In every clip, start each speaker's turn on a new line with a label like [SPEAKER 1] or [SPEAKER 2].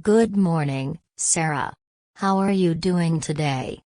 [SPEAKER 1] Good morning, Sarah. How are you doing today?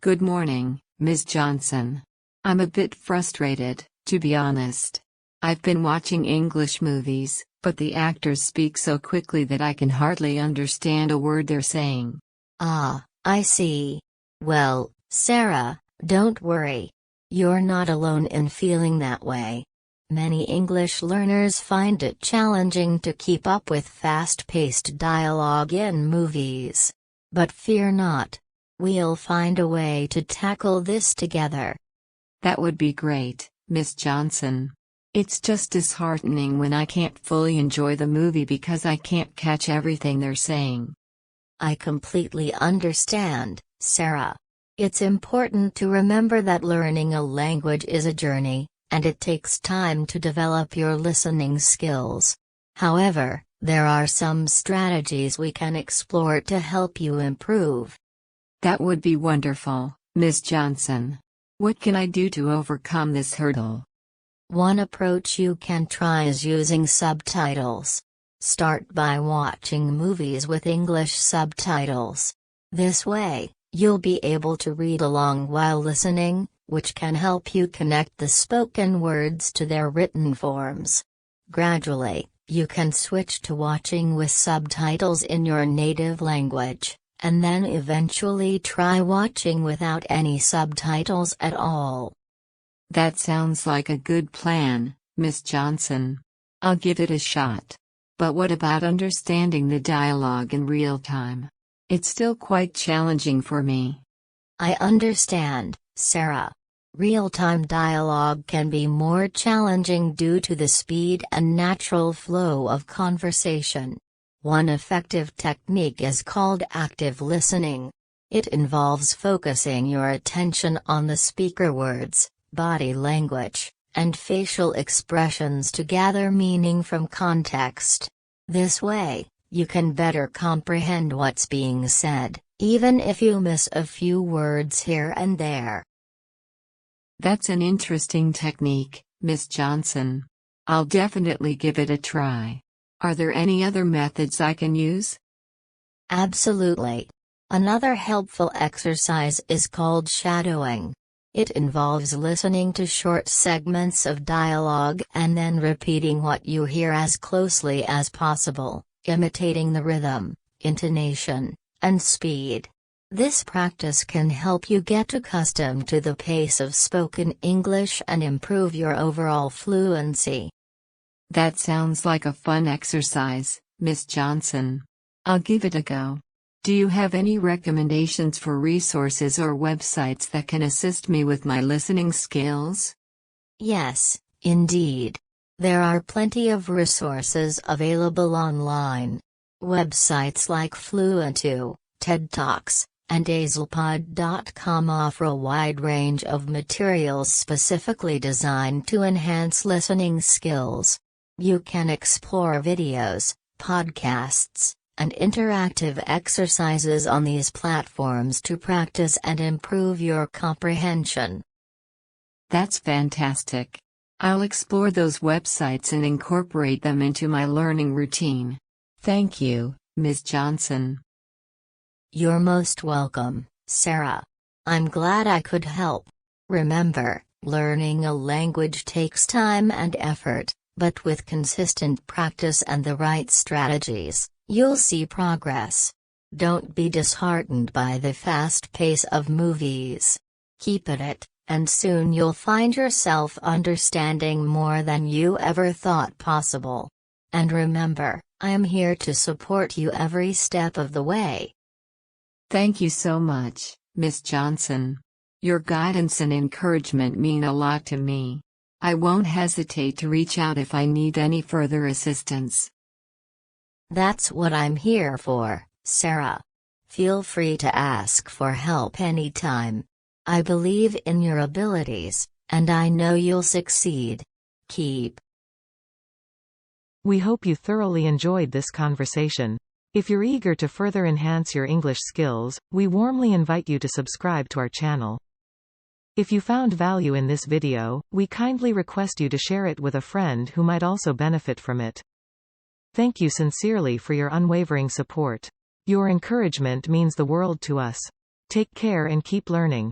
[SPEAKER 2] Good morning, Ms. Johnson. I'm a bit frustrated, to be honest. I've been watching English movies, but the actors speak so quickly that I can hardly understand a word they're saying.
[SPEAKER 1] Ah, I see. Well, Sarah, don't worry. You're not alone in feeling that way. Many English learners find it challenging to keep up with fast-paced dialogue in movies. But fear not. We'll find a way to tackle this together.
[SPEAKER 2] That would be great, Miss Johnson. It's just disheartening when I can't fully enjoy the movie because I can't catch everything they're saying.
[SPEAKER 1] I completely understand, Sarah. It's important to remember that learning a language is a journey, and it takes time to develop your listening skills. However, there are some strategies we can explore to help you improve.
[SPEAKER 2] That would be wonderful, Miss Johnson. What can I do to overcome this hurdle?
[SPEAKER 1] One approach you can try is using subtitles. Start by watching movies with English subtitles. This way, you'll be able to read along while listening, which can help you connect the spoken words to their written forms. Gradually, you can switch to watching with subtitles in your native language, and then eventually try watching without any subtitles at all.
[SPEAKER 2] That sounds like a good plan, Miss Johnson. I'll give it a shot. But what about understanding the dialogue in real time? It's still quite challenging for me.
[SPEAKER 1] I understand, Sarah. Real-time dialogue can be more challenging due to the speed and natural flow of conversation. One effective technique is called active listening. It involves focusing your attention on the speaker words, body language, and facial expressions to gather meaning from context. This way, you can better comprehend what's being said, even if you miss a few words here and there.
[SPEAKER 2] That's an interesting technique, Miss Johnson. I'll definitely give it a try. Are there any other methods I can use?
[SPEAKER 1] Absolutely. Another helpful exercise is called shadowing. It involves listening to short segments of dialogue and then repeating what you hear as closely as possible, imitating the rhythm, intonation, and speed. This practice can help you get accustomed to the pace of spoken English and improve your overall fluency.
[SPEAKER 2] That sounds like a fun exercise, Miss Johnson. I'll give it a go. Do you have any recommendations for resources or websites that can assist me with my listening skills?
[SPEAKER 1] Yes, indeed. There are plenty of resources available online. Websites like Fluentu, TED Talks, and Hazelpod.com offer a wide range of materials specifically designed to enhance listening skills. You can explore videos, podcasts, and interactive exercises on these platforms to practice and improve your comprehension.
[SPEAKER 2] That's fantastic. I'll explore those websites and incorporate them into my learning routine. Thank you, Ms. Johnson.
[SPEAKER 1] You're most welcome, Sarah. I'm glad I could help. Remember, learning a language takes time and effort, but with consistent practice and the right strategies, you'll see progress. Don't be disheartened by the fast pace of movies. Keep at it, and soon you'll find yourself understanding more than you ever thought possible. And remember, I am here to support you every step of the way.
[SPEAKER 2] Thank you so much, Miss Johnson. Your guidance and encouragement mean a lot to me. I won't hesitate to reach out if I need any further assistance.
[SPEAKER 1] That's what I'm here for, Sarah. Feel free to ask for help anytime. I believe in your abilities, and I know you'll succeed. Keep.
[SPEAKER 3] We hope you thoroughly enjoyed this conversation. If you're eager to further enhance your English skills, we warmly invite you to subscribe to our channel. If you found value in this video, we kindly request you to share it with a friend who might also benefit from it. Thank you sincerely for your unwavering support. Your encouragement means the world to us. Take care and keep learning.